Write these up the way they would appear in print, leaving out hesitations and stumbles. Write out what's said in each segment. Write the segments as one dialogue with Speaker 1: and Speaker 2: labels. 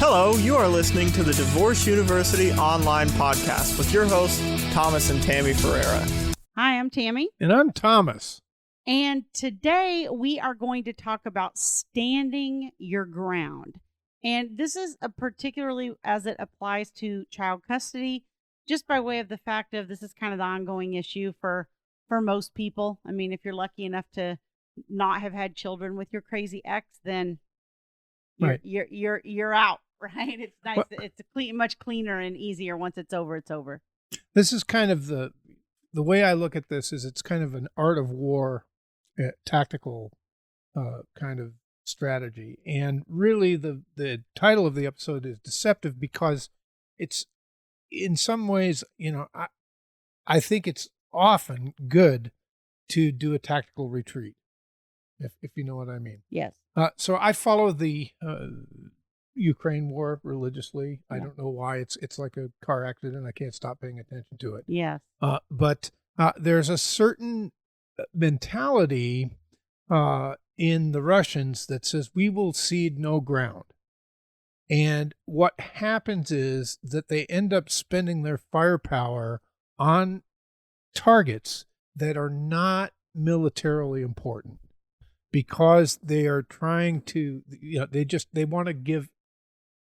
Speaker 1: Hello, you are listening to the Divorce University online podcast with your hosts, Thomas and Tammy Ferreira.
Speaker 2: Hi, I'm Tammy.
Speaker 3: And I'm Thomas.
Speaker 2: And today we are going to talk about standing your ground. And this is particularly as it applies to child custody, just by way of the fact of this is kind of the ongoing issue for most people. I mean, if you're lucky enough to not have had children with your crazy ex, then you're out, right? It's nice. It's much cleaner and easier once it's over. It's over.
Speaker 3: This is kind of the way I look at this is it's kind of an art of war, tactical kind of strategy. And really the title of the episode is deceptive because it's in some ways, I think it's often good to do a tactical retreat, if you know what I mean.
Speaker 2: Yes.
Speaker 3: So I follow the Ukraine war religiously. Yeah. I don't know why. It's like a car accident. I can't stop paying attention to it.
Speaker 2: Yes.
Speaker 3: But there's a certain mentality in the Russians that says we will cede no ground. And what happens is that they end up spending their firepower on targets that are not militarily important because they are trying to, they want to give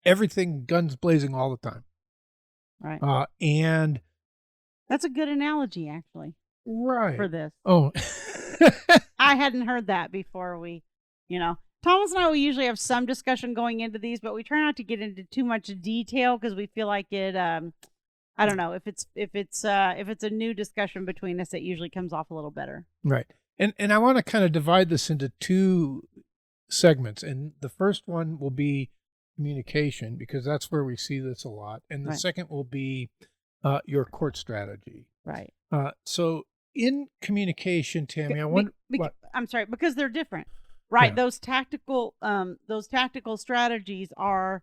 Speaker 3: everything guns blazing all the time.
Speaker 2: Right.
Speaker 3: And
Speaker 2: that's a good analogy, actually.
Speaker 3: Right.
Speaker 2: For this.
Speaker 3: Oh.
Speaker 2: I hadn't heard that before Thomas and I, we usually have some discussion going into these, but we try not to get into too much detail because we feel like it, I don't know, if it's a new discussion between us, it usually comes off a little better.
Speaker 3: Right. And I want to kind of divide this into two segments. And the first one will be communication, because that's where we see this a lot. And the
Speaker 2: right.
Speaker 3: second will be your court strategy.
Speaker 2: Right.
Speaker 3: So in communication, Tammy, I wonder what?
Speaker 2: I'm sorry, because they're different. Right.
Speaker 3: Yeah.
Speaker 2: Those tactical strategies are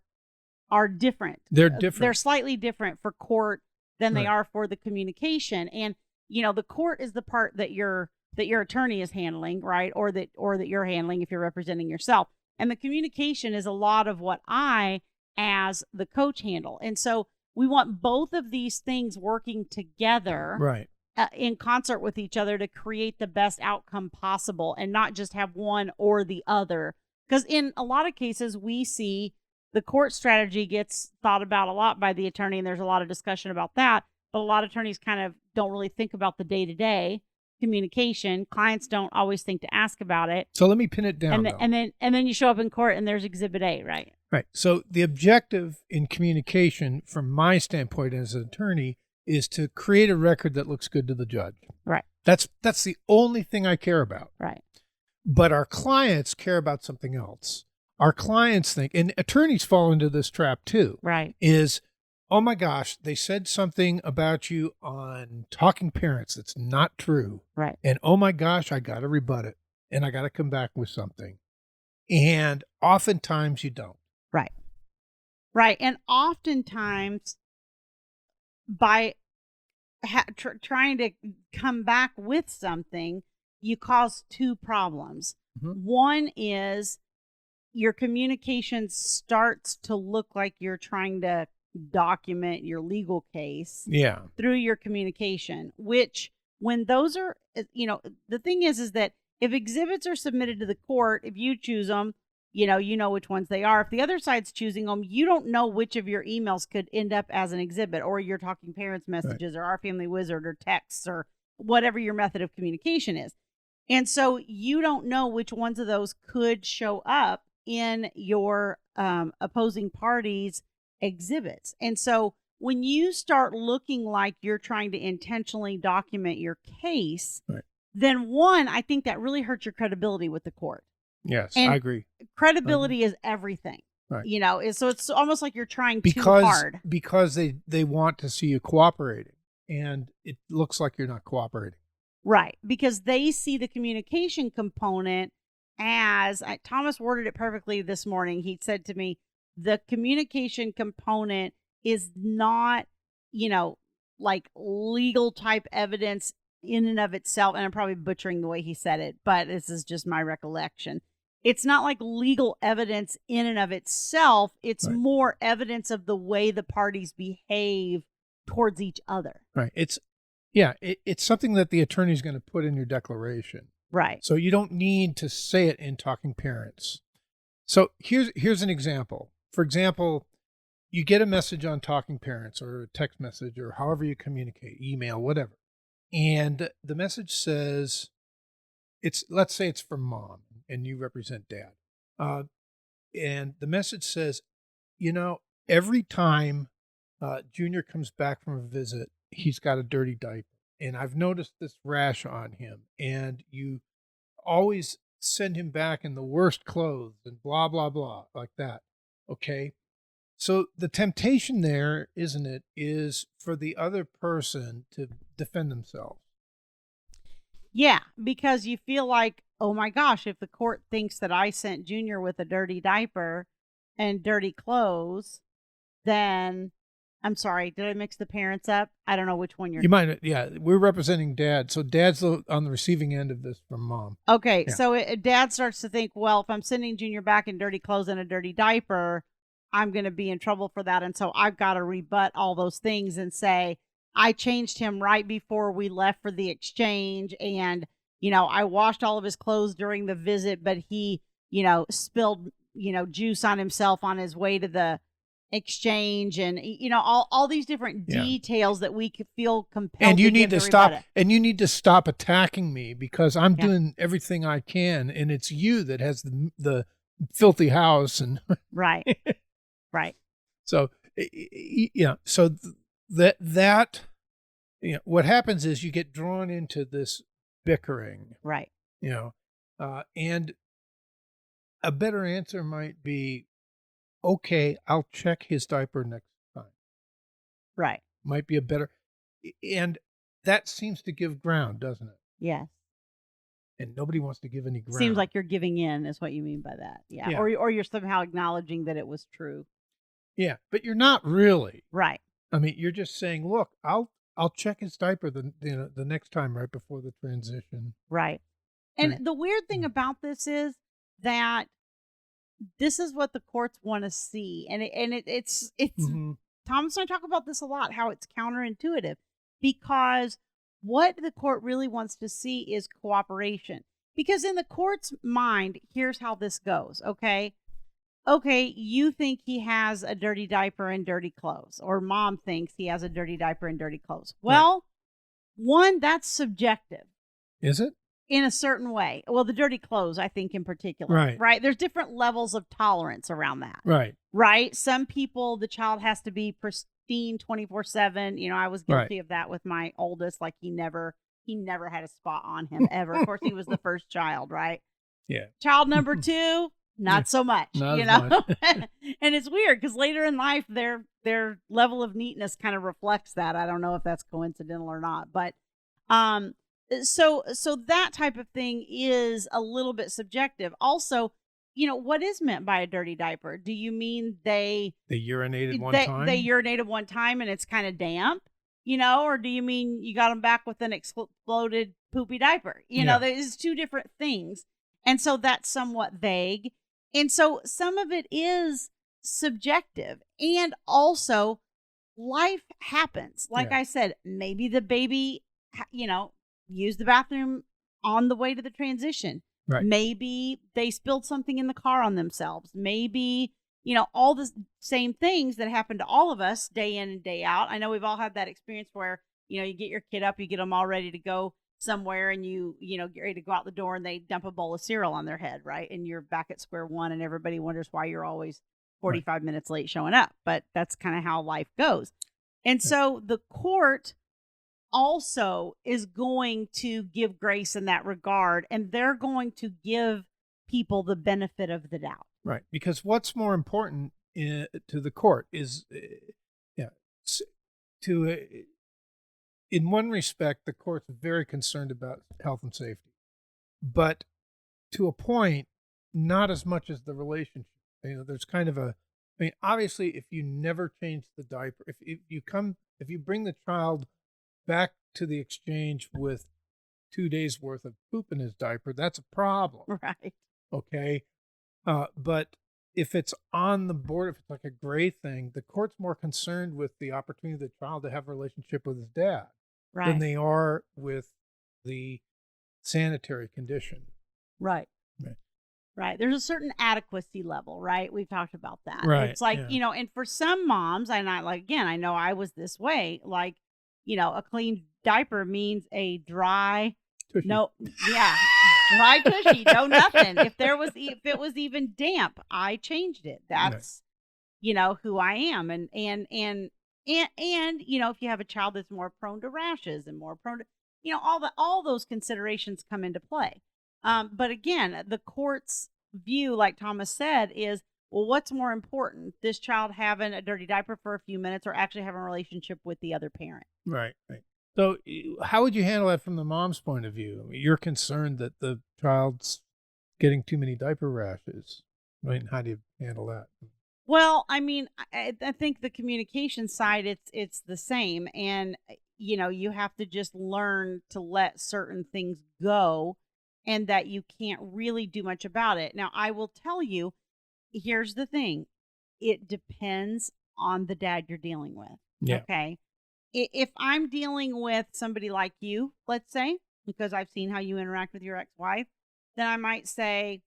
Speaker 2: different.
Speaker 3: They're different.
Speaker 2: They're slightly different for court than they
Speaker 3: right.
Speaker 2: are for the communication. And the court is the part that your attorney is handling, right? Or that you're handling if you're representing yourself. And the communication is a lot of what I, as the coach, handle. And so we want both of these things working together.
Speaker 3: Right.
Speaker 2: In concert with each other to create the best outcome possible and not just have one or the other. Because in a lot of cases, we see the court strategy gets thought about a lot by the attorney, and there's a lot of discussion about that. But a lot of attorneys kind of don't really think about the day-to-day communication. Clients don't always think to ask about it.
Speaker 3: So let me pin it down.
Speaker 2: And then you show up in court and there's Exhibit A, right?
Speaker 3: Right. So the objective in communication, from my standpoint as an attorney, is to create a record that looks good to the judge.
Speaker 2: Right.
Speaker 3: That's the only thing I care about.
Speaker 2: Right.
Speaker 3: But our clients care about something else. Our clients think, and attorneys fall into this trap too.
Speaker 2: Right.
Speaker 3: Is, oh my gosh, they said something about you on Talking Parents that's not true.
Speaker 2: Right.
Speaker 3: And oh my gosh, I got to rebut it. And I got to come back with something. And oftentimes you don't.
Speaker 2: Right. Right. And oftentimes by trying to come back with something, you cause two problems. Mm-hmm. One is your communication starts to look like you're trying to document your legal case through your communication, which when those are, the thing is that if exhibits are submitted to the court, if you choose them, you know which ones they are. If the other side's choosing them, you don't know which of your emails could end up as an exhibit, or your Talking Parents messages, right. or Our Family Wizard, or texts, or whatever your method of communication is. And so you don't know which ones of those could show up in your opposing party's exhibits. And so when you start looking like you're trying to intentionally document your case, right. then one, I think that really hurts your credibility with the court.
Speaker 3: Yes,
Speaker 2: and
Speaker 3: I agree.
Speaker 2: Credibility is everything.
Speaker 3: Right.
Speaker 2: So it's almost like you're trying too hard.
Speaker 3: Because they want to see you cooperating, and it looks like you're not cooperating.
Speaker 2: Right, because they see the communication component as, Thomas worded it perfectly this morning. He said to me, the communication component is not, like legal type evidence in and of itself. And I'm probably butchering the way he said it, but this is just my recollection. It's not like legal evidence in and of itself. It's
Speaker 3: Right.
Speaker 2: more evidence of the way the parties behave towards each other.
Speaker 3: Right. It's something that the attorney is going to put in your declaration.
Speaker 2: Right.
Speaker 3: So you don't need to say it in Talking Parents. So here's an example. For example, you get a message on Talking Parents or a text message or however you communicate, email, whatever. And the message says, let's say it's from mom and you represent dad. And the message says, every time Junior comes back from a visit, he's got a dirty diaper. And I've noticed this rash on him. And you always send him back in the worst clothes and blah, blah, blah, like that. Okay. So the temptation there, isn't it, is for the other person to defend themselves.
Speaker 2: Yeah, because you feel like, oh my gosh, if the court thinks that I sent Junior with a dirty diaper and dirty clothes, then I'm sorry, did I mix the parents up? I don't know which one you're.
Speaker 3: You might, yeah. We're representing dad, so dad's on the receiving end of this from mom.
Speaker 2: Okay,
Speaker 3: Yeah.
Speaker 2: so dad starts to think, well, if I'm sending Junior back in dirty clothes and a dirty diaper, I'm going to be in trouble for that. And so I've got to rebut all those things and say, I changed him right before we left for the exchange. And, I washed all of his clothes during the visit, but he, spilled, juice on himself on his way to the exchange, and all these different details that we could feel compelled.
Speaker 3: And you need to stop.
Speaker 2: It.
Speaker 3: And you need to stop attacking me because I'm doing everything I can, and it's you that has the filthy house and
Speaker 2: right, right.
Speaker 3: So so that what happens is you get drawn into this bickering,
Speaker 2: right?
Speaker 3: And a better answer might be, okay, I'll check his diaper next time.
Speaker 2: Right.
Speaker 3: Might be a better, and that seems to give ground, doesn't it?
Speaker 2: Yes.
Speaker 3: And nobody wants to give any ground.
Speaker 2: Seems like you're giving in, is what you mean by that. Yeah. Or you're somehow acknowledging that it was true.
Speaker 3: Yeah, but you're not really.
Speaker 2: Right.
Speaker 3: I mean, you're just saying, look, I'll check his diaper the next time right before the transition.
Speaker 2: Right. And
Speaker 3: Right.
Speaker 2: the weird thing about this is that this is what the courts want to see, and it's
Speaker 3: Mm-hmm.
Speaker 2: Thomas and I talk about this a lot, how it's counterintuitive, because what the court really wants to see is cooperation. Because in the court's mind, here's how this goes. Okay, you think he has a dirty diaper and dirty clothes, or mom thinks he has a dirty diaper and dirty clothes. Well, one, that's subjective.
Speaker 3: Is it?
Speaker 2: In a certain way. Well, the dirty clothes, I think, in particular. Right. There's different levels of tolerance around that. Right. Some people, the child has to be pristine 24/7. I was guilty of that with my oldest. Like he never had a spot on him ever. Of course, he was the first child, right?
Speaker 3: Yeah.
Speaker 2: Child number 2, not so much.
Speaker 3: Not as much.
Speaker 2: And it's weird because later in life, their level of neatness kind of reflects that. I don't know if that's coincidental or not, but so that type of thing is a little bit subjective. Also, what is meant by a dirty diaper? Do you mean they
Speaker 3: urinated one time?
Speaker 2: They urinated one time and it's kind of damp, or do you mean you got them back with an exploded poopy diaper? There's two different things. And so that's somewhat vague. And so some of it is subjective. And also life happens. Like I said, maybe the baby, used the bathroom on the way to the transition.
Speaker 3: Right.
Speaker 2: Maybe they spilled something in the car on themselves. Maybe, all the same things that happen to all of us day in and day out. I know we've all had that experience where, you get your kid up, you get them all ready to go somewhere, and you get ready to go out the door and they dump a bowl of cereal on their head, right? And you're back at square one and everybody wonders why you're always 45 minutes late showing up. But that's kind of how life goes. And so the court also is going to give grace in that regard, and they're going to give people the benefit of the doubt.
Speaker 3: Right. Because what's more important to the court is, in one respect, the court's very concerned about health and safety, but to a point, not as much as the relationship. There's kind of obviously, if you never change the diaper, if you bring the child back to the exchange with 2 days worth of poop in his diaper, that's a problem.
Speaker 2: Right.
Speaker 3: Okay. But if it's on the board, if it's like a gray thing, the court's more concerned with the opportunity of the child to have a relationship with his dad than
Speaker 2: Right.
Speaker 3: they are with the sanitary condition.
Speaker 2: Right.
Speaker 3: Right.
Speaker 2: Right. There's a certain adequacy level, right? We've talked about that.
Speaker 3: Right,
Speaker 2: It's like,
Speaker 3: yeah.
Speaker 2: and for some moms, and I like, again, I know I was this way, like, a clean diaper means a dry,
Speaker 3: Tushy.
Speaker 2: no, yeah, dry tushy, no nothing. If it was even damp, I changed it. That's, who I am. And if you have a child that's more prone to rashes and more prone to, all those considerations come into play. But again, the court's view, like Thomas said, is, well, what's more important? This child having a dirty diaper for a few minutes or actually having a relationship with the other parent?
Speaker 3: Right. So how would you handle that from the mom's point of view? I mean, you're concerned that the child's getting too many diaper rashes. I mean, how do you handle that?
Speaker 2: Well, I mean, I think the communication side, it's the same. And, you have to just learn to let certain things go and that you can't really do much about it. Now, I will tell you, here's the thing. It depends on the dad you're dealing with.
Speaker 3: Yeah.
Speaker 2: Okay. If I'm dealing with somebody like you, let's say, because I've seen how you interact with your ex-wife, then I might say,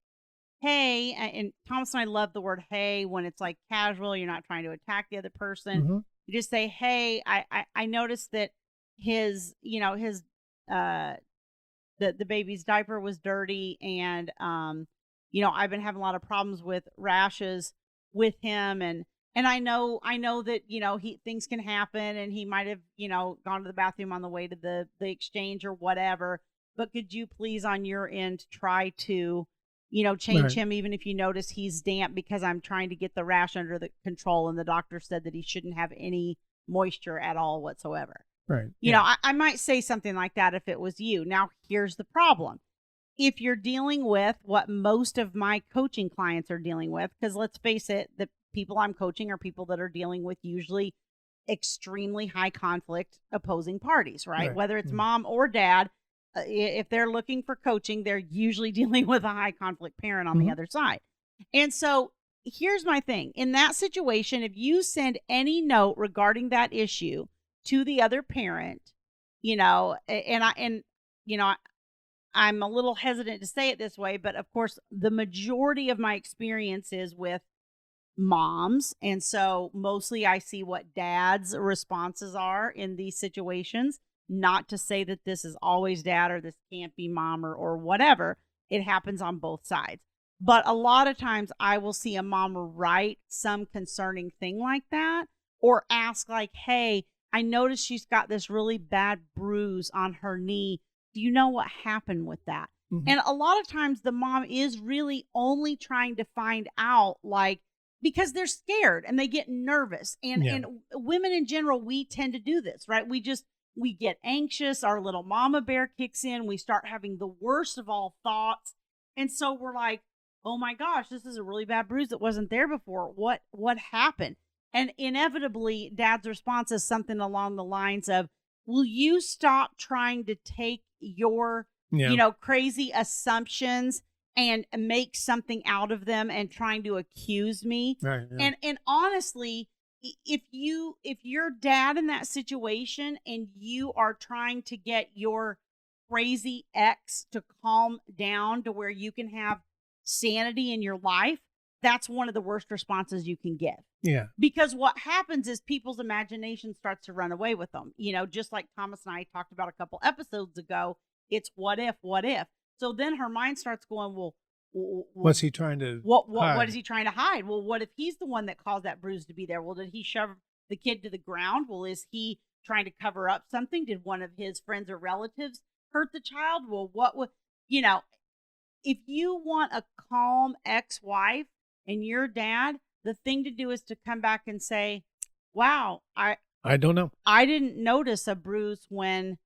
Speaker 2: hey, and Thomas and I love the word hey when it's like casual, you're not trying to attack the other person.
Speaker 3: Mm-hmm.
Speaker 2: You just say, hey, I noticed that the baby's diaper was dirty, and I've been having a lot of problems with rashes with him, and I know that things can happen, and he might have gone to the bathroom on the way to the exchange or whatever, but could you please on your end try to change him, even if you notice he's damp, because I'm trying to get the rash under the control, and the doctor said that he shouldn't have any moisture at all whatsoever.
Speaker 3: Right.
Speaker 2: I might say something like that if it was you. Now, here's the problem. If you're dealing with what most of my coaching clients are dealing with, because let's face it, the people I'm coaching are people that are dealing with usually extremely high conflict opposing parties, right? Whether it's mom or dad, if they're looking for coaching, they're usually dealing with a high conflict parent on the other side. And so here's my thing. In that situation, if you send any note regarding that issue to the other parent, I'm a little hesitant to say it this way, but of course, the majority of my experience is with moms. And so mostly I see what dad's responses are in these situations. Not to say that this is always dad or this can't be mom or whatever. It happens on both sides. But a lot of times I will see a mom write some concerning thing like that, or ask like, hey, I noticed she's got this really bad bruise on her knee. Do you know what happened with that? Mm-hmm. And a lot of times the mom is really only trying to find out, like, because they're scared and they get nervous. And women in general, we tend to do this, right? We get anxious. Our little mama bear kicks in. We start having the worst of all thoughts. And so we're like, oh my gosh, this is a really bad bruise that wasn't there before. What happened? And inevitably, dad's response is something along the lines of, will you stop trying to take your, crazy assumptions and make something out of them and trying to accuse me?
Speaker 3: Right. Yeah.
Speaker 2: And honestly, if you're dad in that situation and you are trying to get your crazy ex to calm down to where you can have sanity in your life, that's one of the worst responses you can give.
Speaker 3: Yeah.
Speaker 2: Because what happens is people's imagination starts to run away with them. Just like Thomas and I talked about a couple episodes ago, it's what if? So then her mind starts going, well,
Speaker 3: what's he trying to
Speaker 2: what is he trying to hide? Well, what if he's the one that caused that bruise to be there? Well, did he shove the kid to the ground? Well, is he trying to cover up something? Did one of his friends or relatives hurt the child? Well, what would, if you want a calm ex-wife and your dad, the thing to do is to come back and say, wow, I
Speaker 3: don't know.
Speaker 2: I didn't notice a bruise when,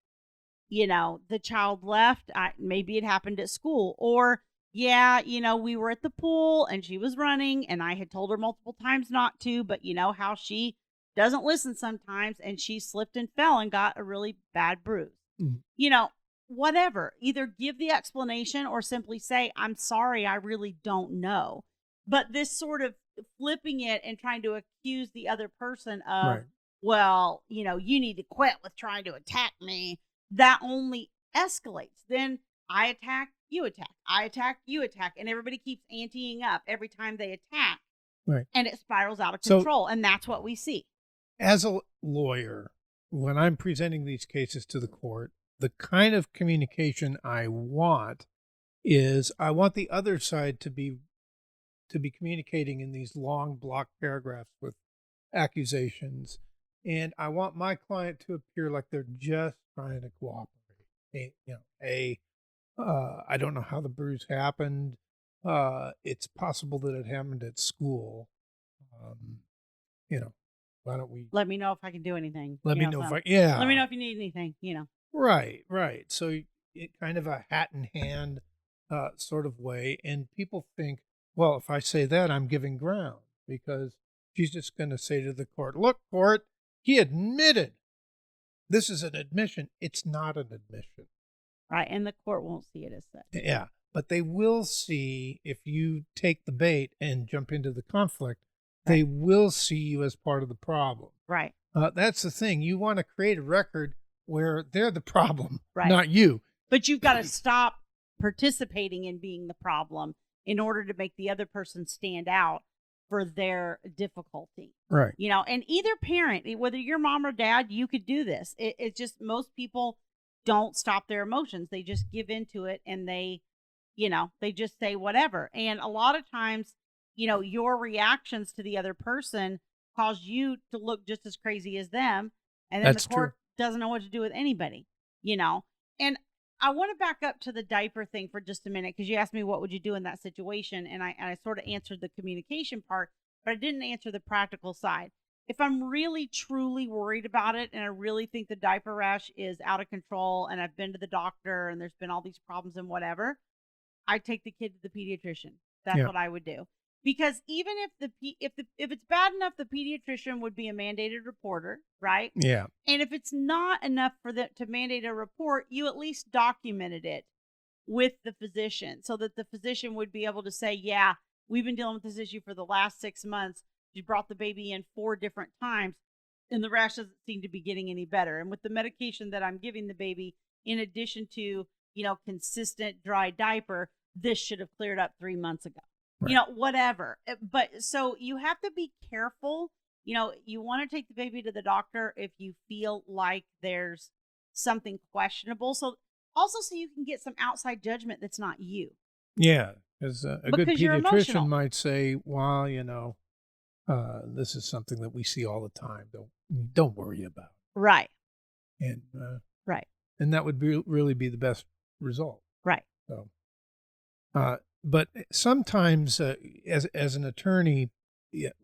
Speaker 2: the child left. Maybe it happened at school, or we were at the pool and she was running and I had told her multiple times not to, but how she doesn't listen sometimes, and she slipped and fell and got a really bad bruise. Mm-hmm. Whatever, either give the explanation or simply say, I'm sorry, I really don't know. But this sort of flipping it and trying to accuse the other person of,
Speaker 3: Right.
Speaker 2: well, you know, you need to quit with trying to attack me, that only escalates. Then I attack, you attack, I attack, you attack, and everybody keeps anteing up every time they attack.
Speaker 3: Right.
Speaker 2: And it spirals out of
Speaker 3: So-
Speaker 2: control. And that's what we see.
Speaker 3: As a lawyer, when I'm presenting these cases to the court, the kind of communication I want is I want the other side to be communicating in these long block paragraphs with accusations, and I want my client to appear like they're just trying to cooperate. I don't know how the bruise happened. It's possible that it happened at school. Why don't we
Speaker 2: Let me know if I can do anything.
Speaker 3: let
Speaker 2: you
Speaker 3: me
Speaker 2: know,
Speaker 3: know if
Speaker 2: so-
Speaker 3: I, yeah.
Speaker 2: Let me know if you need anything, you know.
Speaker 3: Right. So it kind of a hat in hand sort of way. And people think, well, if I say that, I'm giving ground, because she's just going to say to the court, look, court, he admitted. This is an admission. It's not an admission.
Speaker 2: Right. And the court won't see it as such.
Speaker 3: Yeah. But they will see, if you take the bait and jump into the conflict, they will see you as part of the problem.
Speaker 2: Right.
Speaker 3: That's the thing. You want to create a record where they're the problem,
Speaker 2: Right.
Speaker 3: not you.
Speaker 2: But you've got to stop participating in being the problem in order to make the other person stand out for their difficulty.
Speaker 3: Right.
Speaker 2: You know, and either parent, whether you're mom or dad, you could do this. It's just most people don't stop their emotions. They just give into it, and they just say whatever. And a lot of times, your reactions to the other person cause you to look just as crazy as them. And then
Speaker 3: That's
Speaker 2: the court doesn't know what to do with anybody, And I want to back up to the diaper thing for just a minute, because you asked me what would you do in that situation, and I sort of answered the communication part, but I didn't answer the practical side. If I'm really truly worried about it, and I really think the diaper rash is out of control, and I've been to the doctor and there's been all these problems and whatever, I take the kid to the pediatrician. That's
Speaker 3: Yeah.
Speaker 2: what I would do. Because even if it's bad enough, the pediatrician would be a mandated reporter, right?
Speaker 3: Yeah.
Speaker 2: And if it's not enough for them to mandate a report, you at least documented it with the physician, so that the physician would be able to say, yeah, we've been dealing with this issue for the last 6 months. You brought the baby in 4 different times, and the rash doesn't seem to be getting any better. And with the medication that I'm giving the baby, in addition to, consistent dry diaper, this should have cleared up 3 months ago.
Speaker 3: Right.
Speaker 2: Whatever. But so you have to be careful. You want to take the baby to the doctor if you feel like there's something questionable. So you can get some outside judgment that's not you.
Speaker 3: Yeah. Because a good
Speaker 2: Because you're emotional.
Speaker 3: pediatrician might say, well, this is something that we see all the time. Don't worry about
Speaker 2: Right.
Speaker 3: it.
Speaker 2: Right.
Speaker 3: And that would really be the best result.
Speaker 2: Right.
Speaker 3: So, but sometimes as an attorney,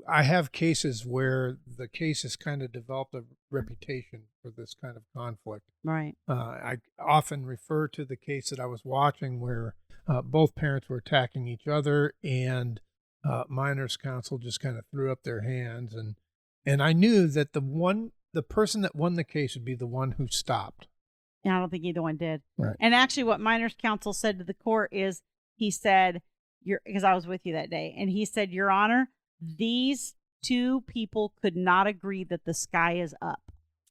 Speaker 3: I have cases where the case has kind of developed a reputation for this kind of conflict.
Speaker 2: Right.
Speaker 3: I often refer to the case that I was watching where both parents were attacking each other, and minors counsel just kind of threw up their hands, and I knew that the person that won the case would be the one who stopped.
Speaker 2: And I don't think either one did.
Speaker 3: Right.
Speaker 2: And actually, what minors counsel said to the court is, he said, because I was with you that day, and he said, Your Honor, these 2 people could not agree that the sky is up.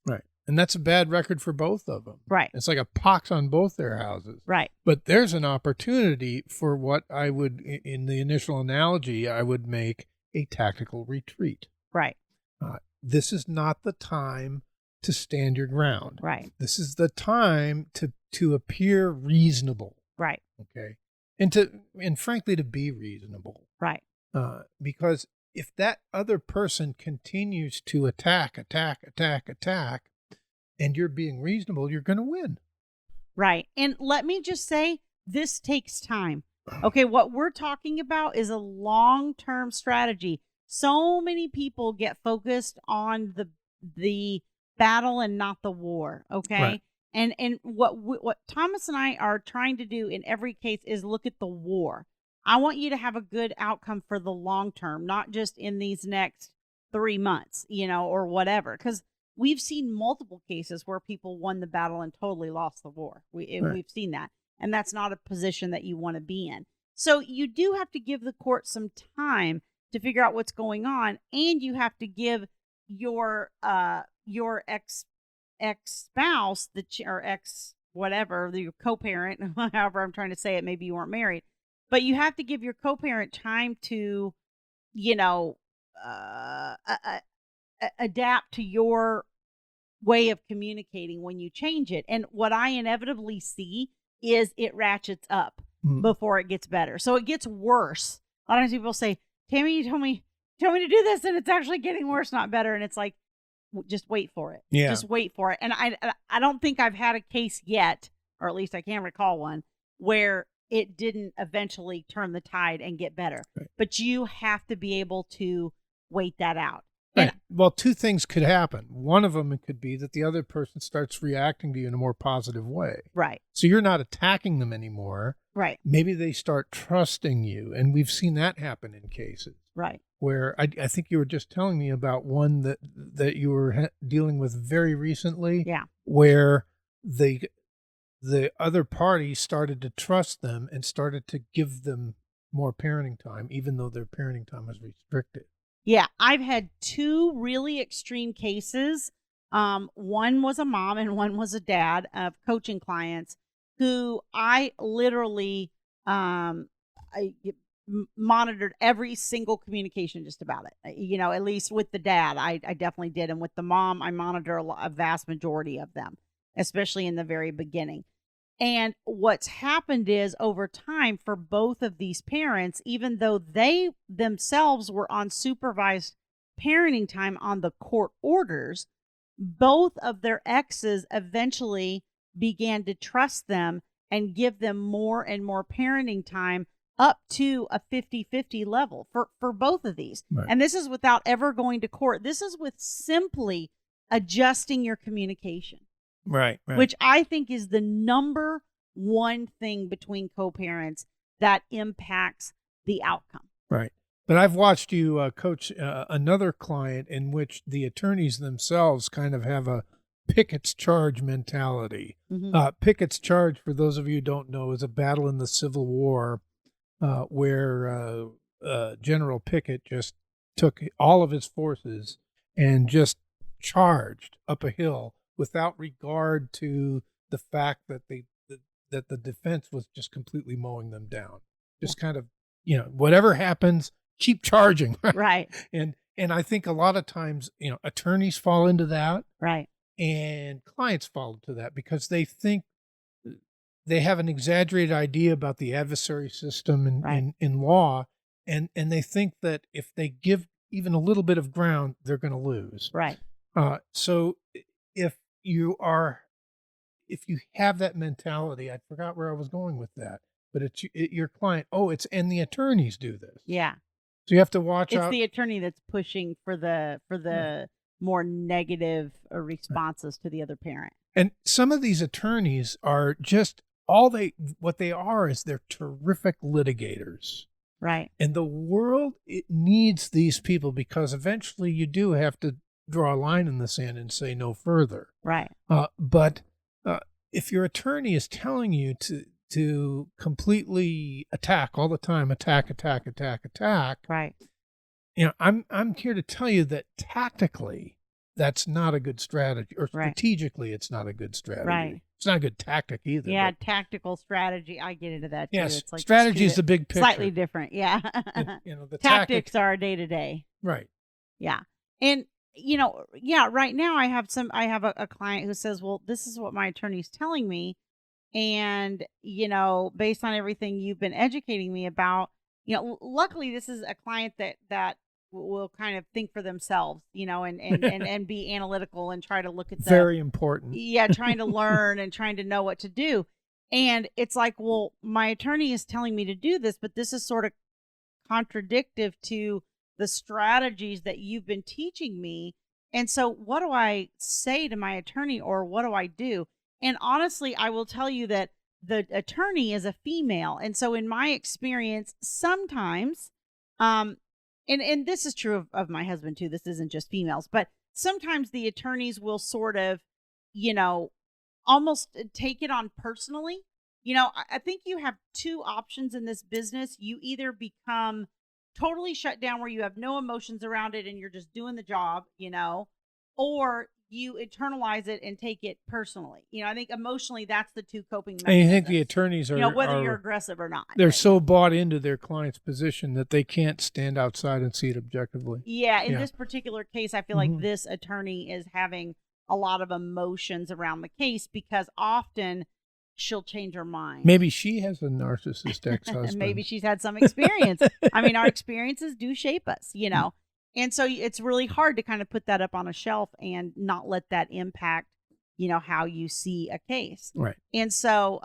Speaker 3: Right. And that's a bad record for both of them.
Speaker 2: Right.
Speaker 3: It's like a pox on both their houses.
Speaker 2: Right.
Speaker 3: But there's an opportunity for what I would, in the initial analogy, I would make a tactical retreat.
Speaker 2: Right.
Speaker 3: This is not the time to stand your ground.
Speaker 2: Right.
Speaker 3: This is the time to appear reasonable.
Speaker 2: Right.
Speaker 3: Okay. And frankly, to be reasonable.
Speaker 2: Right.
Speaker 3: Because if that other person continues to attack, and you're being reasonable, you're going to win.
Speaker 2: Right. And let me just say, this takes time. Okay, what we're talking about is a long-term strategy. So many people get focused on the battle and not the war, okay?
Speaker 3: Right.
Speaker 2: And what Thomas and I are trying to do in every case is look at the war. I want you to have a good outcome for the long term, not just in these next 3 months, or whatever. Because we've seen multiple cases where people won the battle and totally lost the war. We've seen that. And that's not a position that you want to be in. So you do have to give the court some time to figure out what's going on, and you have to give your ex spouse, or ex whatever, your co-parent, however I'm trying to say it, maybe you weren't married, but you have to give your co-parent time to, you know, adapt to your way of communicating when you change it. And what I inevitably see is it ratchets up before it gets better. So it gets worse. A lot of times people say, Tammy, you told me to do this, and it's actually getting worse, not better. And it's like, just wait for it.
Speaker 3: Yeah.
Speaker 2: Just wait for it. And I don't think I've had a case yet, or at least I can't recall one, where it didn't eventually turn the tide and get better.
Speaker 3: Right.
Speaker 2: But you have to be able to wait that out.
Speaker 3: Right. Well, two things could happen. One of them, it could be that the other person starts reacting to you in a more positive way.
Speaker 2: Right.
Speaker 3: So you're not attacking them anymore.
Speaker 2: Right.
Speaker 3: Maybe they start trusting you. And we've seen that happen in cases.
Speaker 2: Right.
Speaker 3: Where I think you were just telling me about one that you were dealing with very recently.
Speaker 2: Yeah.
Speaker 3: Where the other party started to trust them and started to give them more parenting time, even though their parenting time was restricted.
Speaker 2: Yeah, I've had two really extreme cases. One was a mom and one was a dad of coaching clients who I literally monitored every single communication just about it. You know, at least with the dad, I definitely did. And with the mom, I monitor a vast majority of them, especially in the very beginning. And what's happened is over time for both of these parents, even though they themselves were on supervised parenting time on the court orders, both of their exes eventually began to trust them and give them more and more parenting time up to a 50-50 level for both of these.
Speaker 3: Right.
Speaker 2: And this is without ever going to court. This is with simply adjusting your communication.
Speaker 3: Right.
Speaker 2: Which I think is the number one thing between co-parents that impacts the outcome.
Speaker 3: Right. But I've watched you coach another client in which the attorneys themselves kind of have a Pickett's charge mentality.
Speaker 2: Mm-hmm.
Speaker 3: Pickett's charge, for those of you who don't know, is a battle in the Civil War where General Pickett just took all of his forces and just charged up a hill without regard to the fact that that the defense was just completely mowing them down. Just kind of, whatever happens, keep charging.
Speaker 2: Right.
Speaker 3: And I think a lot of times, attorneys fall into that.
Speaker 2: Right.
Speaker 3: And clients fall into that because they think they have an exaggerated idea about the adversary system in law. And they think that if they give even a little bit of ground, they're going to lose.
Speaker 2: Right.
Speaker 3: So if you have that mentality, I forgot where I was going with that, but it's your client. And the attorneys do this.
Speaker 2: Yeah.
Speaker 3: So you have to watch out.
Speaker 2: It's the attorney that's pushing for the more negative responses to the other parent.
Speaker 3: And some of these attorneys are just what they are is they're terrific litigators.
Speaker 2: Right.
Speaker 3: And the world, it needs these people because eventually you do have to draw a line in the sand and say no further.
Speaker 2: Right.
Speaker 3: But if your attorney is telling you to completely attack all the time, attack,
Speaker 2: right.
Speaker 3: I'm here to tell you that tactically that's not a good strategy, or strategically it's not a good strategy.
Speaker 2: Right.
Speaker 3: It's not a good tactic either.
Speaker 2: Yeah, tactical strategy. I get into that too.
Speaker 3: Yes,
Speaker 2: it's like
Speaker 3: strategy is the big picture.
Speaker 2: Slightly different. Yeah.
Speaker 3: The
Speaker 2: tactics are day to day.
Speaker 3: Right.
Speaker 2: Yeah. And right now I have a client who says, well, this is what my attorney's telling me. And, based on everything you've been educating me about, luckily this is a client that will kind of think for themselves, and be analytical and try to look at
Speaker 3: very important.
Speaker 2: Yeah. Trying to learn and trying to know what to do. And it's like, well, my attorney is telling me to do this, but this is sort of contradictory to the strategies that you've been teaching me. And so what do I say to my attorney, or what do I do? And honestly, I will tell you that the attorney is a female. And so in my experience, sometimes, and this is true of my husband too, this isn't just females, but sometimes the attorneys will sort of, almost take it on personally. I think you have two options in this business. You either become totally shut down where you have no emotions around it and you're just doing the job, or you internalize it and take it personally. I think emotionally that's the two coping mechanisms.
Speaker 3: And you think the attorneys are,
Speaker 2: whether you're aggressive or not.
Speaker 3: They're so bought into their client's position that they can't stand outside and see it objectively.
Speaker 2: Yeah, in this particular case, I feel like this attorney is having a lot of emotions around the case because often she'll change her mind.
Speaker 3: Maybe she has a narcissist ex-husband.
Speaker 2: Maybe she's had some experience. I mean, our experiences do shape us, And so it's really hard to kind of put that up on a shelf and not let that impact, how you see a case.
Speaker 3: Right.
Speaker 2: And so,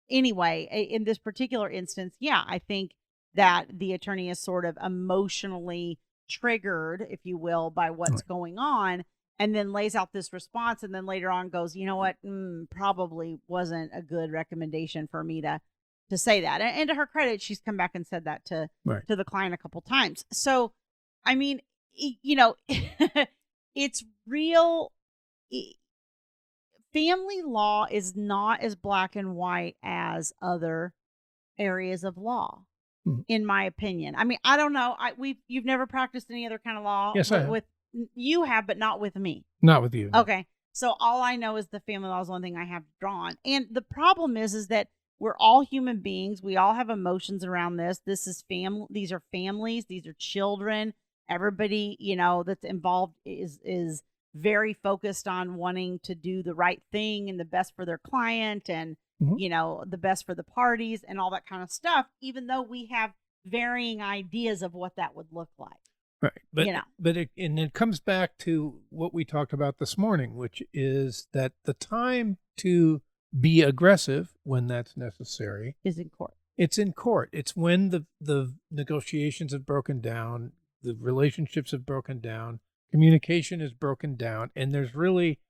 Speaker 2: anyway, in this particular instance, I think that the attorney is sort of emotionally triggered, if you will, by what's going on, and then lays out this response, and then later on goes, you know what, probably wasn't a good recommendation for me to say that. And to her credit, she's come back and said that to the client a couple times. So, I mean, it's real. Family law is not as black and white as other areas of law, in my opinion. I mean, I don't know. You've never practiced any other kind of law?
Speaker 3: Yes, I have.
Speaker 2: You have, but not with me.
Speaker 3: Not with you.
Speaker 2: Okay. So all I know is the family law is one thing I have drawn. And the problem is that we're all human beings. We all have emotions around this. This is family. These are families. These are children. Everybody, that's involved is very focused on wanting to do the right thing and the best for their client and, the best for the parties and all that kind of stuff, even though we have varying ideas of what that would look like.
Speaker 3: Right. But it comes back to what we talked about this morning, which is that the time to be aggressive when that's necessary
Speaker 2: is in court.
Speaker 3: It's in court. It's when the negotiations have broken down, the relationships have broken down, communication is broken down, and there's really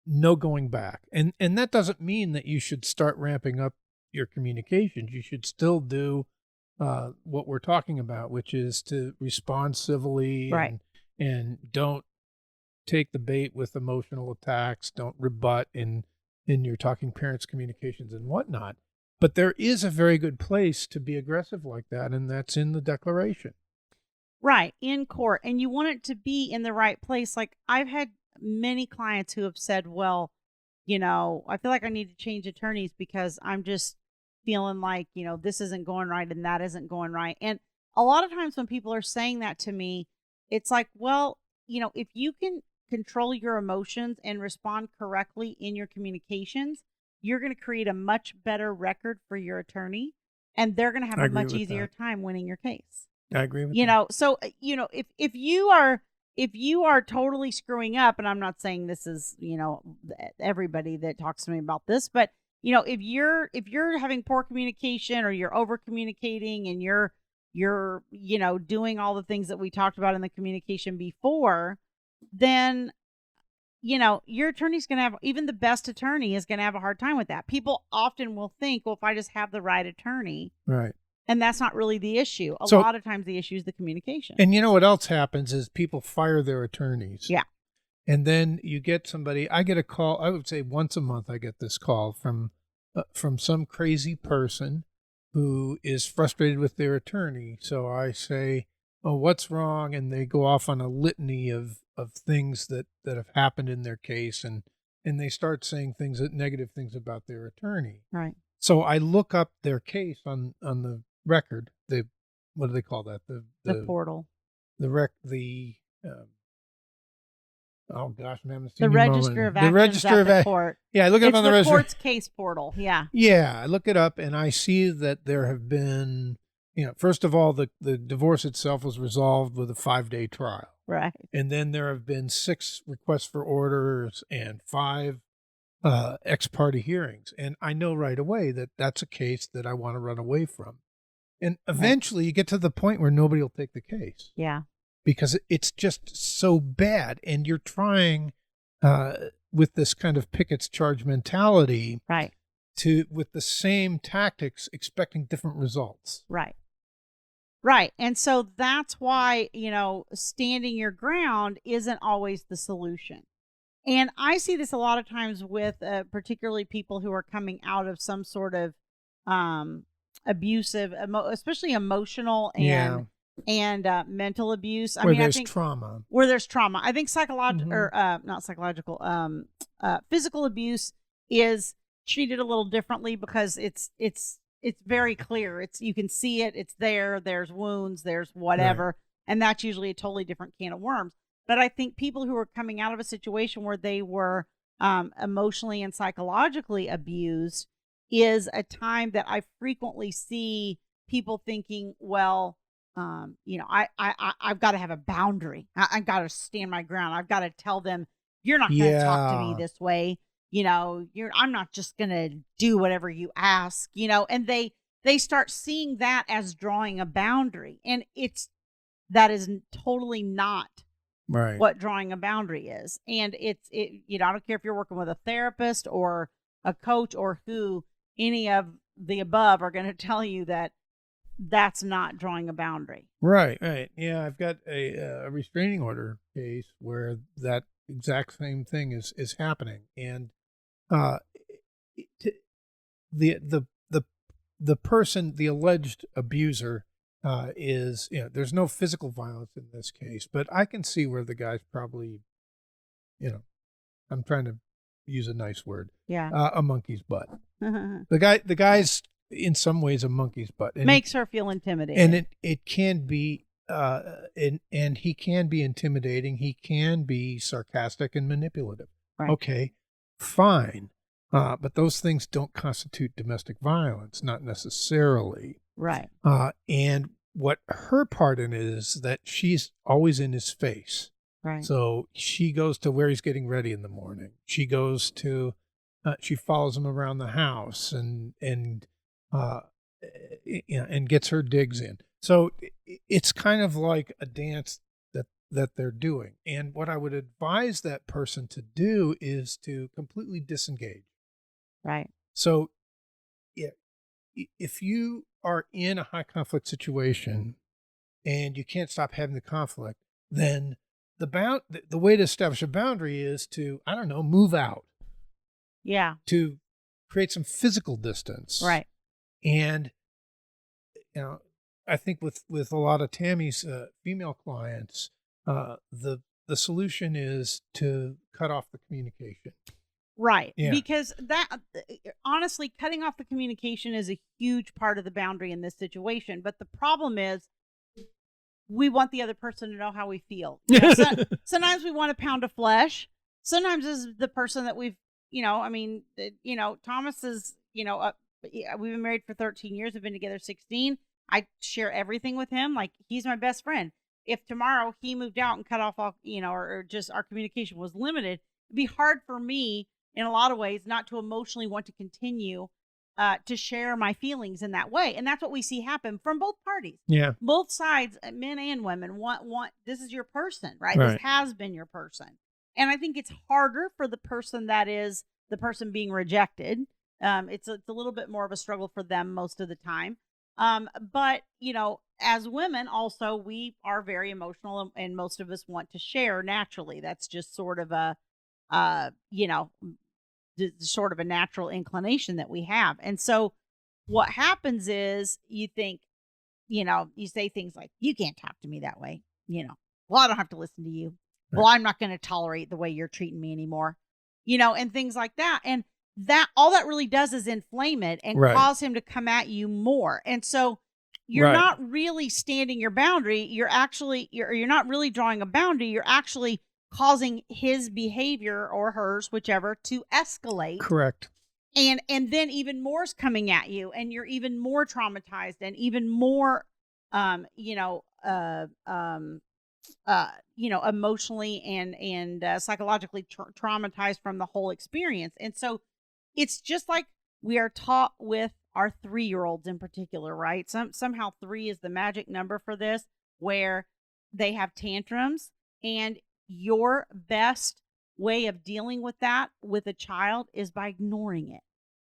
Speaker 3: no going back. And that doesn't mean that you should start ramping up your communications. You should still do what we're talking about, which is to respond civilly, and don't take the bait with emotional attacks. Don't rebut in your talking parents communications and whatnot. But there is a very good place to be aggressive like that, and that's in the declaration.
Speaker 2: Right, in court. And you want it to be in the right place. Like, I've had many clients who have said, well, I feel like I need to change attorneys because I'm just feeling like, this isn't going right and that isn't going right. And a lot of times when people are saying that to me, it's like, well, if you can control your emotions and respond correctly in your communications, you're going to create a much better record for your attorney, and they're going to have a much easier time winning your case.
Speaker 3: I agree with that.
Speaker 2: So, if you are totally screwing up, and I'm not saying this is, everybody that talks to me about this, but if you're having poor communication or you're over communicating and you're doing all the things that we talked about in the communication before, then your attorney's going to have, even the best attorney is going to have a hard time with that. People often will think, well, if I just have the right attorney,
Speaker 3: right.
Speaker 2: And that's not really the issue. A lot of times the issue is the communication.
Speaker 3: And what else happens is people fire their attorneys.
Speaker 2: Yeah.
Speaker 3: And then you get somebody, I get a call, I would say once a month I get this call from some crazy person who is frustrated with their attorney. So I say, oh, what's wrong? And they go off on a litany of things that have happened in their case. And they start saying negative things about their attorney.
Speaker 2: Right.
Speaker 3: So I look up their case on the record. What do they call that? The
Speaker 2: portal.
Speaker 3: Oh gosh, man!
Speaker 2: The Register of Actions.
Speaker 3: The Register of
Speaker 2: Court.
Speaker 3: Yeah, I look it up on the Register.
Speaker 2: Court's case portal. Yeah.
Speaker 3: Yeah, I look it up and I see that there have been, first of all, the divorce itself was resolved with a 5-day trial.
Speaker 2: Right.
Speaker 3: And then there have been 6 requests for orders and 5 ex parte hearings, and I know right away that that's a case that I want to run away from. And eventually, you get to the point where nobody will take the case.
Speaker 2: Yeah.
Speaker 3: Because it's just so bad, and you're trying with this kind of Pickett's charge mentality,
Speaker 2: right?
Speaker 3: With the same tactics, expecting different results.
Speaker 2: Right. Right. And so that's why, standing your ground isn't always the solution. And I see this a lot of times with particularly people who are coming out of some sort of abusive, especially emotional and mental abuse. I
Speaker 3: there's
Speaker 2: think
Speaker 3: trauma.
Speaker 2: Where there's trauma. I think psychological or not psychological, physical abuse is treated a little differently because it's very clear. You can see it. It's there. There's wounds. There's whatever,
Speaker 3: Right.
Speaker 2: and that's usually a totally different can of worms. But I think people who are coming out of a situation where they were emotionally and psychologically abused is a time that I frequently see people thinking, well, I've got to have a boundary. I've got to stand my ground. I've got to tell them, you're not going to talk to me this way. I'm not just going to do whatever you ask, and they start seeing that as drawing a boundary. And that is totally not
Speaker 3: Right.
Speaker 2: what drawing a boundary is. And I don't care if you're working with a therapist or a coach or any of the above are going to tell you that that's not drawing a boundary.
Speaker 3: Right. Yeah, I've got a restraining order case where that exact same thing is happening, and the person, the alleged abuser, is, there's no physical violence in this case, but I can see where the guy's probably, I'm trying to use a nice word, a monkey's butt. The guy's in some ways a monkey's butt.
Speaker 2: And makes her feel intimidated.
Speaker 3: And it can be, and he can be intimidating. He can be sarcastic and manipulative.
Speaker 2: Right.
Speaker 3: Okay, fine. But those things don't constitute domestic violence, not necessarily.
Speaker 2: Right.
Speaker 3: And what her part in it is that she's always in his face.
Speaker 2: Right.
Speaker 3: So she goes to where he's getting ready in the morning. She goes to, she follows him around the house and gets her digs in. So it's kind of like a dance that they're doing. And what I would advise that person to do is to completely disengage.
Speaker 2: Right.
Speaker 3: So if you are in a high conflict situation and you can't stop having the conflict, then the way to establish a boundary is to, I don't know, move out.
Speaker 2: Yeah.
Speaker 3: To create some physical distance.
Speaker 2: Right.
Speaker 3: And I think with a lot of Tammy's female clients, the solution is to cut off the communication.
Speaker 2: Right.
Speaker 3: Yeah.
Speaker 2: Because that, honestly, cutting off the communication is a huge part of the boundary in this situation. But the problem is we want the other person to know how we feel. Sometimes we want a pound of flesh. Sometimes as the person that we've, Thomas is, we've been married for 13 years. We've been together 16. I share everything with him. Like, he's my best friend. If tomorrow he moved out and cut off all, or just our communication was limited, it'd be hard for me in a lot of ways not to emotionally want to continue to share my feelings in that way. And that's what we see happen from both parties.
Speaker 3: Yeah.
Speaker 2: Both sides, men and women, want this is your person, right?
Speaker 3: Right.
Speaker 2: This has been your person. And I think it's harder for the person that is the person being rejected. It's a little bit more of a struggle for them most of the time. But, as women also, we are very emotional and most of us want to share naturally. That's just sort of sort of a natural inclination that we have. And so what happens is you think, you say things like, you can't talk to me that way. Well, I don't have to listen to you.
Speaker 3: Right.
Speaker 2: Well, I'm not going to tolerate the way you're treating me anymore, and things like that. And that all that really does is inflame it and
Speaker 3: Right.
Speaker 2: cause him to come at you more. And so you're
Speaker 3: Right.
Speaker 2: not really standing your boundary. You're not really drawing a boundary. You're actually causing his behavior or hers, whichever, to escalate.
Speaker 3: Correct.
Speaker 2: And then even more is coming at you, and you're even more traumatized and even more, emotionally and psychologically traumatized from the whole experience. And so it's just like we are taught with our 3-year-olds in particular, right? Somehow 3 is the magic number for this, where they have tantrums, and your best way of dealing with that with a child is by ignoring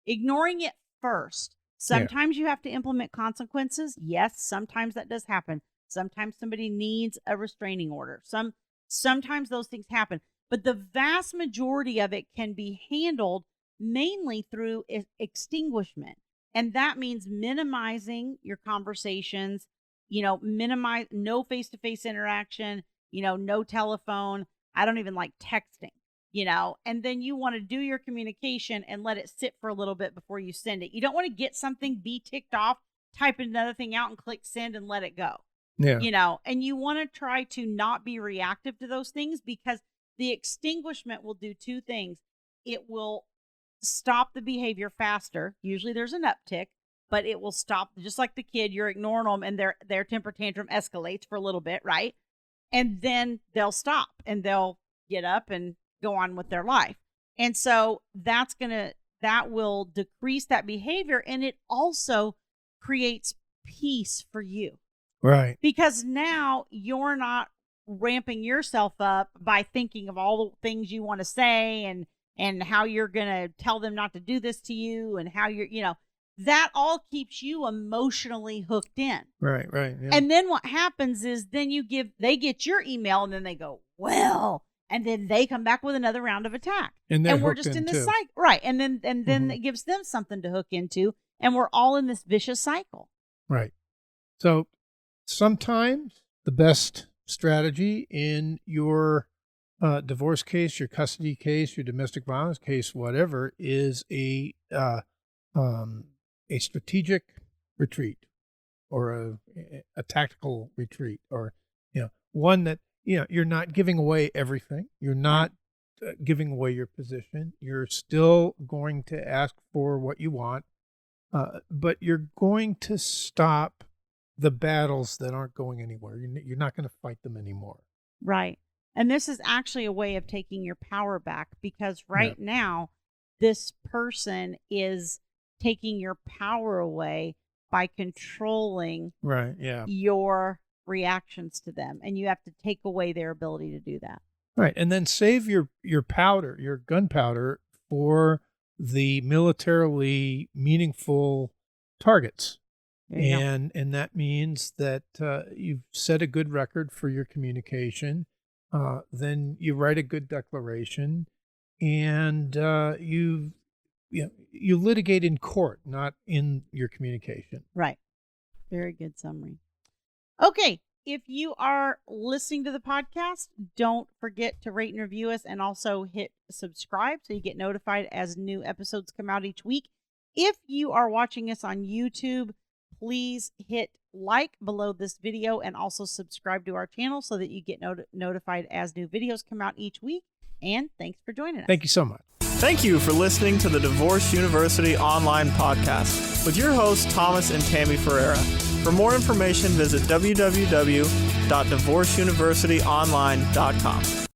Speaker 2: it first. Sometimes you have to implement consequences. Yes, sometimes that does happen. Sometimes somebody needs a restraining order. Sometimes those things happen, but the vast majority of it can be handled mainly through extinguishment. And that means minimizing your conversations, minimize no face-to-face interaction, no telephone. I don't even like texting, and then you want to do your communication and let it sit for a little bit before you send it. You don't want to get something, be ticked off, type another thing out and click send and let it go.
Speaker 3: Yeah.
Speaker 2: And you want to try to not be reactive to those things, because the extinguishment will do two things. It will stop the behavior faster. Usually there's an uptick, but it will stop, just like the kid, you're ignoring them and their temper tantrum escalates for a little bit, right? And then they'll stop and they'll get up and go on with their life. And so that will decrease that behavior, and it also creates peace for you.
Speaker 3: Right.
Speaker 2: Because now you're not ramping yourself up by thinking of all the things you want to say and how you're going to tell them not to do this to you, and how that all keeps you emotionally hooked in.
Speaker 3: Right. Yeah.
Speaker 2: And then what happens is then they get your email, and then they go, well, and then they come back with another round of attack.
Speaker 3: And
Speaker 2: we're just in this cycle. Right. And then it gives them something to hook into, and we're all in this vicious cycle.
Speaker 3: Right. So sometimes the best strategy in your divorce case, your custody case, your domestic violence case, whatever, is a strategic retreat, or a tactical retreat, or one that you're not giving away everything. You're not giving away your position. You're still going to ask for what you want, but you're going to stop the battles that aren't going anywhere. You're not going to fight them anymore.
Speaker 2: Right. And this is actually a way of taking your power back, because now this person is taking your power away by controlling your reactions to them, and you have to take away their ability to do that.
Speaker 3: Right. And then save your powder, your gunpowder, for the militarily meaningful targets. And that means that you've set a good record for your communication. Then you write a good declaration, and you litigate in court, not in your communication.
Speaker 2: Right. Very good summary. Okay. If you are listening to the podcast, don't forget to rate and review us, and also hit subscribe so you get notified as new episodes come out each week. If you are watching us on YouTube, please hit like below this video, and also subscribe to our channel so that you get notified as new videos come out each week. And thanks for joining us.
Speaker 3: Thank you so much.
Speaker 1: Thank you for listening to the Divorce University online podcast with your hosts, Thomas and Tammy Ferreira. For more information, visit www.divorceuniversityonline.com.